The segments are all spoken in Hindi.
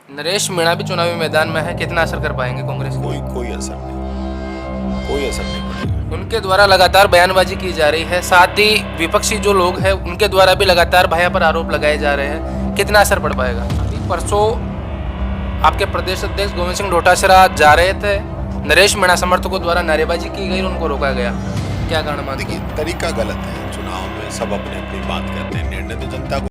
नरेश मीणा भी चुनावी मैदान में है, कितना असर कर पाएंगे कांग्रेस की? कोई कोई असर नहीं, कोई असर नहीं पड़ेगा। उनके द्वारा लगातार बयानबाजी की जा रही है, साथ ही विपक्षी जो लोग हैं उनके द्वारा भी लगातार भैया पर आरोप लगाए जा रहे हैं, कितना असर पड़ पाएगा? अभी परसों आपके प्रदेश अध्यक्ष गोविंद सिंह डोटासरा जा रहे थे, नरेश मीणा समर्थकों द्वारा नारेबाजी की गई, उनको रोका गया, क्या कारण मानते देखिए, हैं? तरीका गलत है। चुनाव में सब अपनी अपनी बात करते हैं, निर्णय तो जनता को।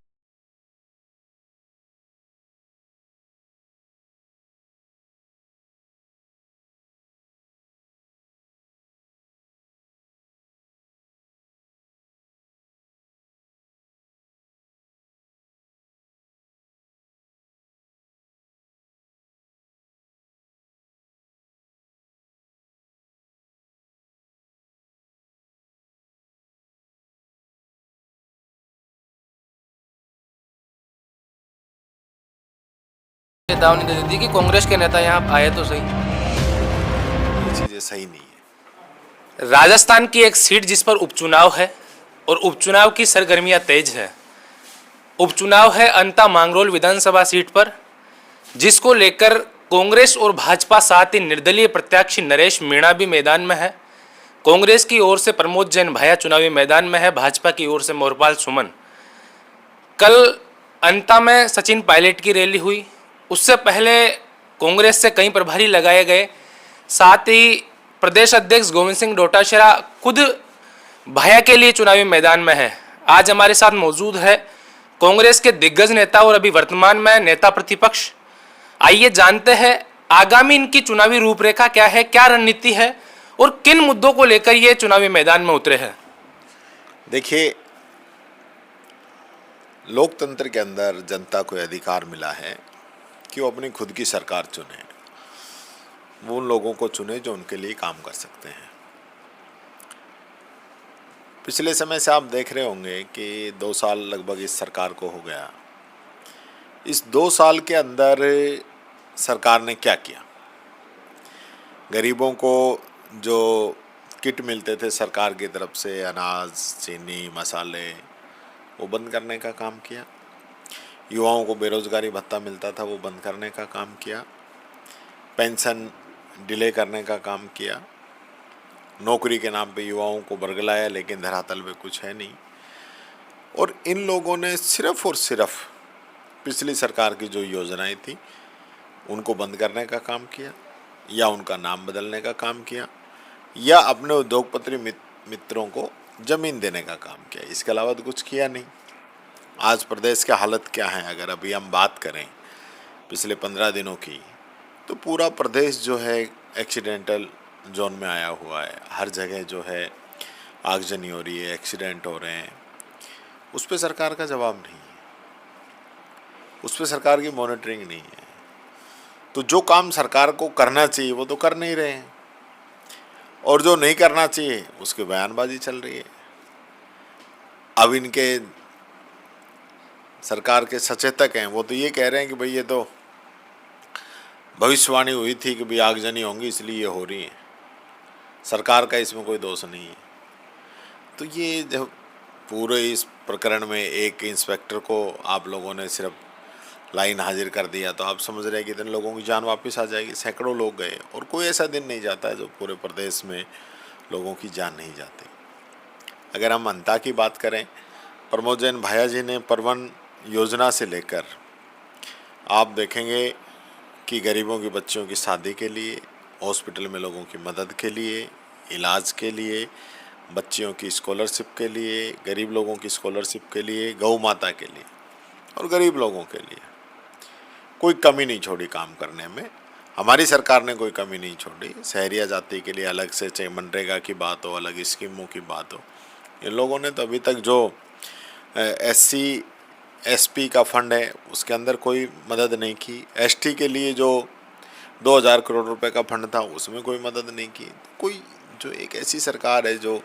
चेतावनी दे दी कि कांग्रेस के नेता यहाँ आए तो सही। ये चीजें सही नहीं है। राजस्थान की एक सीट जिस पर उपचुनाव है और उपचुनाव की सरगर्मियां तेज है। उपचुनाव है अंता मांगरोल विधानसभा सीट पर, जिसको लेकर कांग्रेस और भाजपा साथ ही निर्दलीय प्रत्याशी नरेश मीणा भी मैदान में है। कांग्रेस की ओर से प्रमोद जैन भाया चुनावी मैदान में है, भाजपा की ओर से मोरपाल सुमन। कल अंता में सचिन पायलट की रैली हुई, उससे पहले कांग्रेस से कई प्रभारी लगाए गए, साथ ही प्रदेश अध्यक्ष गोविंद सिंह डोटासरा खुद भाया के लिए चुनावी मैदान में है। आज हमारे साथ मौजूद है कांग्रेस के दिग्गज नेता और अभी वर्तमान में नेता प्रतिपक्ष। आइए जानते हैं आगामी इनकी चुनावी रूपरेखा क्या है, क्या रणनीति है और किन मुद्दों को लेकर ये चुनावी मैदान में उतरे हैं। देखिए, लोकतंत्र के अंदर जनता को अधिकार मिला है कि वो अपनी खुद की सरकार चुने। वो उन लोगों को चुने जो उनके लिए काम कर सकते हैं। पिछले समय से आप देख रहे होंगे कि 2 साल लगभग इस सरकार को हो गया। इस 2 साल के अंदर सरकार ने क्या किया? गरीबों को जो किट मिलते थे सरकार की तरफ से, अनाज, चीनी, मसाले, वो बंद करने का काम किया। युवाओं को बेरोजगारी भत्ता मिलता था, वो बंद करने का काम किया। पेंशन डिले करने का काम किया। नौकरी के नाम पे युवाओं को बरगलाया, लेकिन धरातल पे कुछ है नहीं। और इन लोगों ने सिर्फ और सिर्फ पिछली सरकार की जो योजनाएं थी उनको बंद करने का काम किया, या उनका नाम बदलने का काम किया, या अपने उद्योगपति मित्रों को जमीन देने का काम किया। इसके अलावा तो कुछ किया नहीं। आज प्रदेश की हालत क्या है, अगर अभी हम बात करें पिछले 15 दिनों की, तो पूरा प्रदेश जो है एक्सीडेंटल जोन में आया हुआ है। हर जगह जो है आगजनी हो रही है, एक्सीडेंट हो रहे हैं। उस पर सरकार का जवाब नहीं है, उस पर सरकार की मॉनिटरिंग नहीं है। तो जो काम सरकार को करना चाहिए वो तो कर नहीं रहे हैं, और जो नहीं करना चाहिए उसकी बयानबाजी चल रही है। अब इनके सरकार के सचेतक हैं, वो तो ये कह रहे हैं कि भाई ये तो भविष्यवाणी हुई थी कि भाई आगजनी होंगी इसलिए ये हो रही है, सरकार का इसमें कोई दोष नहीं है। तो ये जब पूरे इस प्रकरण में एक इंस्पेक्टर को आप लोगों ने सिर्फ लाइन हाजिर कर दिया, तो आप समझ रहे हैं कि इतने लोगों की जान वापस आ जाएगी। सैकड़ों लोग गए, और कोई ऐसा दिन नहीं जाता है जो पूरे प्रदेश में लोगों की जान नहीं जाती। अगर हम अंता की बात करें, प्रमोद जैन भाया जी ने परवन योजना से लेकर आप देखेंगे कि गरीबों के बच्चों की शादी के लिए, हॉस्पिटल में लोगों की मदद के लिए, इलाज के लिए, बच्चियों की स्कॉलरशिप के लिए, गरीब लोगों की स्कॉलरशिप के लिए, गौ माता के लिए और गरीब लोगों के लिए कोई कमी नहीं छोड़ी काम करने में। हमारी सरकार ने कोई कमी नहीं छोड़ी। शहरिया जाति के लिए अलग से, चाहे मनरेगा की बात हो, अलग स्कीमों की बात हो, इन लोगों ने तो अभी तक जो SC SP का फंड है उसके अंदर कोई मदद नहीं की। ST के लिए जो 2000 करोड़ रुपए का फंड था उसमें कोई मदद नहीं की। कोई जो एक ऐसी सरकार है जो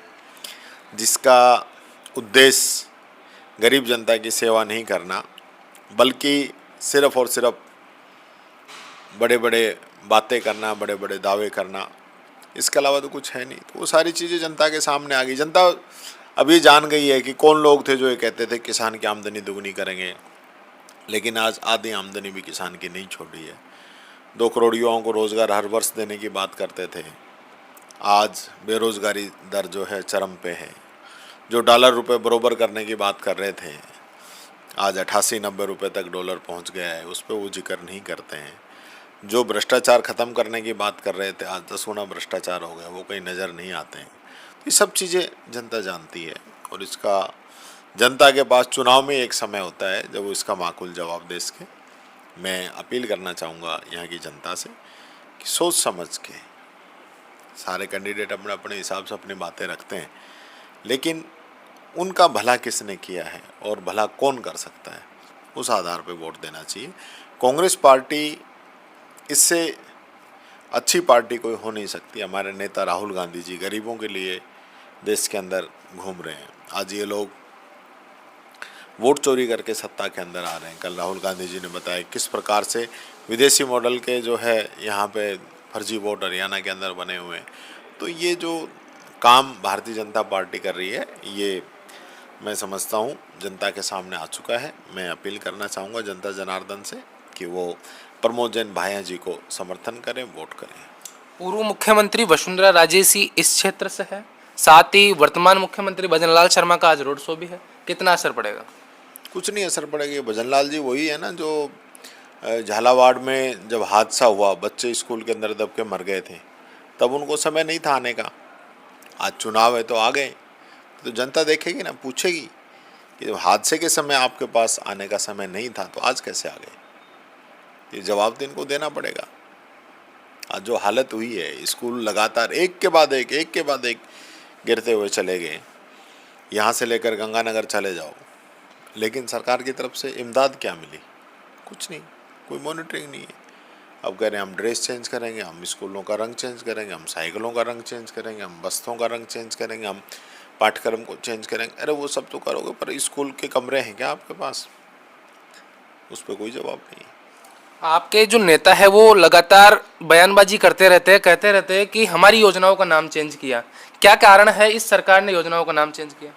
जिसका उद्देश्य गरीब जनता की सेवा नहीं करना, बल्कि सिर्फ और सिर्फ बड़े बड़े बातें करना, बड़े बड़े दावे करना, इसके अलावा तो कुछ है नहीं। तो वो सारी चीज़ें जनता के सामने आ गई। जनता अभी जान गई है कि कौन लोग थे जो ये कहते थे किसान की आमदनी दुगनी करेंगे, लेकिन आज आधी आमदनी भी किसान की नहीं छोड़ी है। 2 करोड़ युवाओं को रोज़गार हर वर्ष देने की बात करते थे, आज बेरोज़गारी दर जो है चरम पे है। जो डॉलर रुपए बरोबर करने की बात कर रहे थे, आज 88-90 रुपए तक डॉलर पहुंच गया है, उस पर वो जिक्र नहीं करते हैं। जो भ्रष्टाचार ख़त्म करने की बात कर रहे थे, आज 10 गुना भ्रष्टाचार हो गया, वो कहीं नज़र नहीं आते हैं। ये सब चीज़ें जनता जानती है और इसका जनता के पास चुनाव में एक समय होता है जब वो इसका माकूल जवाब दे सके। मैं अपील करना चाहूँगा यहाँ की जनता से कि सोच समझ के, सारे कैंडिडेट अपने अपने हिसाब से अपनी बातें रखते हैं, लेकिन उनका भला किसने किया है और भला कौन कर सकता है, उस आधार पे वोट देना चाहिए। कांग्रेस पार्टी इससे अच्छी पार्टी कोई हो नहीं सकती। हमारे नेता राहुल गांधी जी गरीबों के लिए देश के अंदर घूम रहे हैं। आज ये लोग वोट चोरी करके सत्ता के अंदर आ रहे हैं। कल राहुल गांधी जी ने बताया किस प्रकार से विदेशी मॉडल के जो है यहाँ पे फर्जी वोट हरियाणा के अंदर बने हुए हैं। तो ये जो काम भारतीय जनता पार्टी कर रही है, ये मैं समझता हूँ जनता के सामने आ चुका है। मैं अपील करना चाहूँगा जनता जनार्दन से कि वो प्रमोद जैन भाया जी को समर्थन करें, वोट करें। पूर्व मुख्यमंत्री वसुंधरा राजे सी इस क्षेत्र से है, साथ ही वर्तमान मुख्यमंत्री भजनलाल शर्मा का आज रोड शो भी है, कितना असर पड़ेगा? कुछ नहीं असर पड़ेगा। भजनलाल जी वही है ना जो झालावाड़ में जब हादसा हुआ, बच्चे स्कूल के अंदर दब के मर गए थे, तब उनको समय नहीं था आने का। आज चुनाव है तो आ गए, तो जनता देखेगी ना, पूछेगी कि जब हादसे के समय आपके पास आने का समय नहीं था तो आज कैसे आ गए। ये जवाब तो इनको देना पड़ेगा। आज जो हालत हुई है, स्कूल लगातार एक के बाद एक गिरते हुए चले गए। यहाँ से लेकर गंगानगर चले जाओ, लेकिन सरकार की तरफ से इमदाद क्या मिली? कुछ नहीं, कोई मॉनिटरिंग नहीं है। अब कह रहे हैं हम ड्रेस चेंज करेंगे, हम स्कूलों का रंग चेंज करेंगे, हम साइकिलों का रंग चेंज करेंगे, हम बस्तों का रंग चेंज करेंगे, हम पाठ्यक्रम को चेंज करेंगे। अरे वो सब तो करोगे, पर स्कूल के कमरे हैं क्या आपके पास? उस पर कोई जवाब नहीं। आपके जो नेता है वो लगातार बयानबाजी करते रहते हैं, कहते रहते हैं कि हमारी योजनाओं का नाम चेंज किया। क्या कारण है इस सरकार ने योजनाओं का नाम चेंज किया?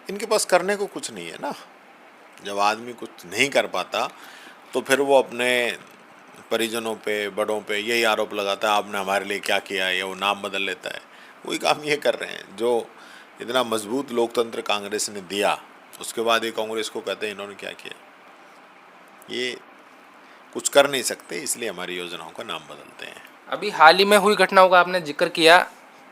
इनके पास करने को कुछ नहीं है ना। जब आदमी कुछ नहीं कर पाता तो फिर वो अपने परिजनों पे, बड़ों पे यही आरोप लगाता है आपने हमारे लिए क्या किया है, या वो नाम बदल लेता है। वही काम ये कर रहे हैं। जो इतना मजबूत लोकतंत्र कांग्रेस ने दिया, उसके बाद ये कांग्रेस को कहते हैं इन्होंने क्या किया। ये कुछ कर नहीं सकते, इसलिए हमारी योजनाओं का नाम बदलते हैं। अभी हाल ही में हुई घटनाओं का आपने जिक्र किया,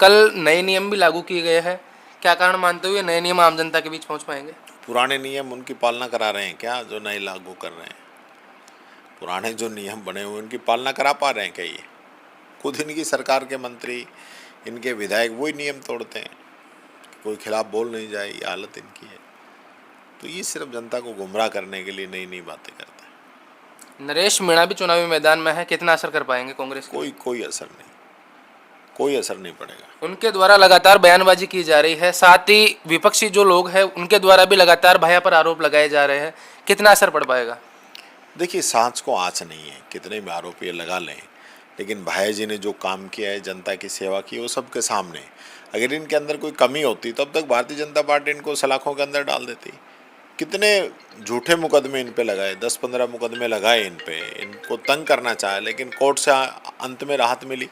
कल नए नियम भी लागू किए गए हैं, क्या कारण मानते हुए नए नियम आम जनता के बीच पहुंच पाएंगे? पुराने नियम उनकी पालना करा रहे हैं क्या जो नए लागू कर रहे हैं? पुराने जो नियम बने हुए उनकी पालना करा पा रहे हैं क्या? ये खुद इनकी सरकार के मंत्री, इनके विधायक वही नियम तोड़ते हैं, कोई खिलाफ बोल नहीं जाए। ये हालत इनकी है। तो ये सिर्फ जनता को गुमराह करने के लिए नई नई बातें करते हैं। नरेश मीणा भी चुनावी मैदान में है, कितना असर कर पाएंगे कांग्रेस के? कोई असर नहीं, कोई असर नहीं पड़ेगा। उनके द्वारा लगातार बयानबाजी की जा रही है, साथ ही विपक्षी जो लोग हैं उनके द्वारा भी लगातार भाया पर आरोप लगाए जा रहे हैं, कितना असर पड़ पाएगा? देखिए, सांच को आँच नहीं है, कितने भी आरोप ये लगा लें, लेकिन भाई जी ने जो काम किया है, जनता की सेवा की, वो सबके सामने। अगर इनके अंदर कोई कमी होती तो अब तक भारतीय जनता पार्टी इनको सलाखों के अंदर डाल देती। कितने झूठे मुकदमे इन पे लगाए, 10-15 मुकदमे लगाए इन पे, इनको तंग करना चाहे, लेकिन कोर्ट से अंत में राहत मिली।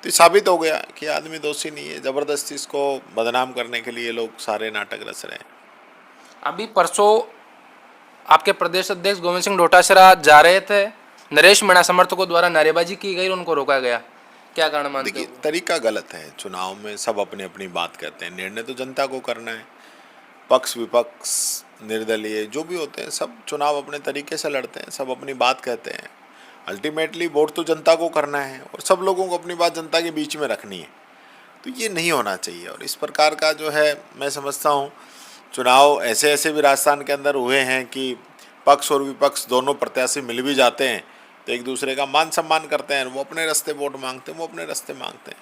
तो साबित हो गया कि आदमी दोषी नहीं है। ज़बरदस्ती इसको बदनाम करने के लिए लोग सारे नाटक रच रहे हैं। अभी परसों आपके प्रदेश अध्यक्ष गोविंद सिंह डोटासरा जा रहे थे, नरेश मीणा समर्थकों द्वारा नारेबाजी की गई और उनको रोका गया, क्या कारण मानते देखिए, हो? तरीका गलत है। चुनाव में सब अपनी अपनी बात कहते हैं, निर्णय तो जनता को करना है। पक्ष विपक्ष निर्दलीय जो भी होते हैं, सब चुनाव अपने तरीके से लड़ते हैं, सब अपनी बात कहते हैं। अल्टीमेटली वोट तो जनता को करना है और सब लोगों को अपनी बात जनता के बीच में रखनी है। तो ये नहीं होना चाहिए। और इस प्रकार का जो है, मैं समझता हूँ चुनाव ऐसे ऐसे भी राजस्थान के अंदर हुए हैं कि पक्ष और विपक्ष दोनों प्रत्याशी मिल भी जाते हैं तो एक दूसरे का मान सम्मान करते हैं। वो अपने रास्ते वोट मांगते हैं, वो अपने रास्ते मांगते हैं।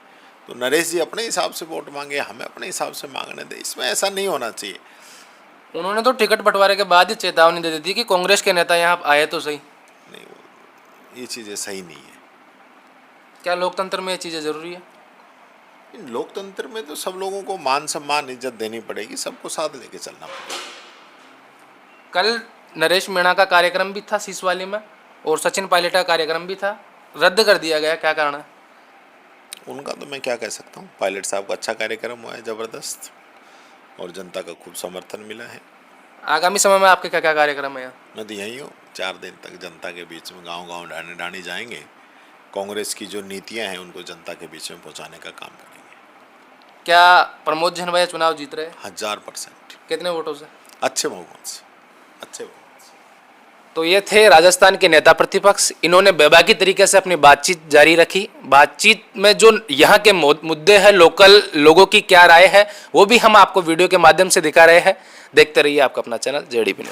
तो नरेश जी अपने हिसाब से वोट मांगे, हमें अपने हिसाब से मांगने दें। इसमें ऐसा नहीं होना चाहिए। उन्होंने तो टिकट बंटवारे के बाद ही चेतावनी दे दी थी कि कांग्रेस के नेता यहाँ आए तो सही। नहीं, ये चीज़ें सही नहीं है। क्या लोकतंत्र में ये चीज़ें जरूरी है? इन लोकतंत्र में तो सब लोगों को मान सम्मान इज्जत देनी पड़ेगी, सबको साथ लेके चलना पड़ेगा। कल नरेश मीणा का कार्यक्रम भी था सीसवाली में और सचिन पायलट का कार्यक्रम भी था, रद्द कर दिया गया, क्या कारण है? उनका तो मैं क्या कह सकता हूँ, पायलट साहब का अच्छा कार्यक्रम हुआ है, ज़बरदस्त, और जनता का खूब समर्थन मिला है। आगामी समय में आपके क्या क्या कार्यक्रम है यहाँ? मैं तो यहीं हूँ, 4 दिन तक जनता के बीच में गांव-गांव डाणी जाएंगे। कांग्रेस की जो नीतियां हैं उनको जनता के बीच में पहुंचाने का काम करेंगे। क्या प्रमोद जैन भैया चुनाव जीत रहे हैं? 1000%। कितने वोटों से? अच्छे बहुमत से, अच्छे बहुमत से। तो ये थे राजस्थान के नेता प्रतिपक्ष। इन्होंने बेबाकी तरीके से अपनी बातचीत जारी रखी। बातचीत में जो यहाँ के मुद्दे हैं, लोकल लोगों की क्या राय है, वो भी हम आपको वीडियो के माध्यम से दिखा रहे हैं। देखते रहिए आपका अपना चैनल JDP न्यूज़।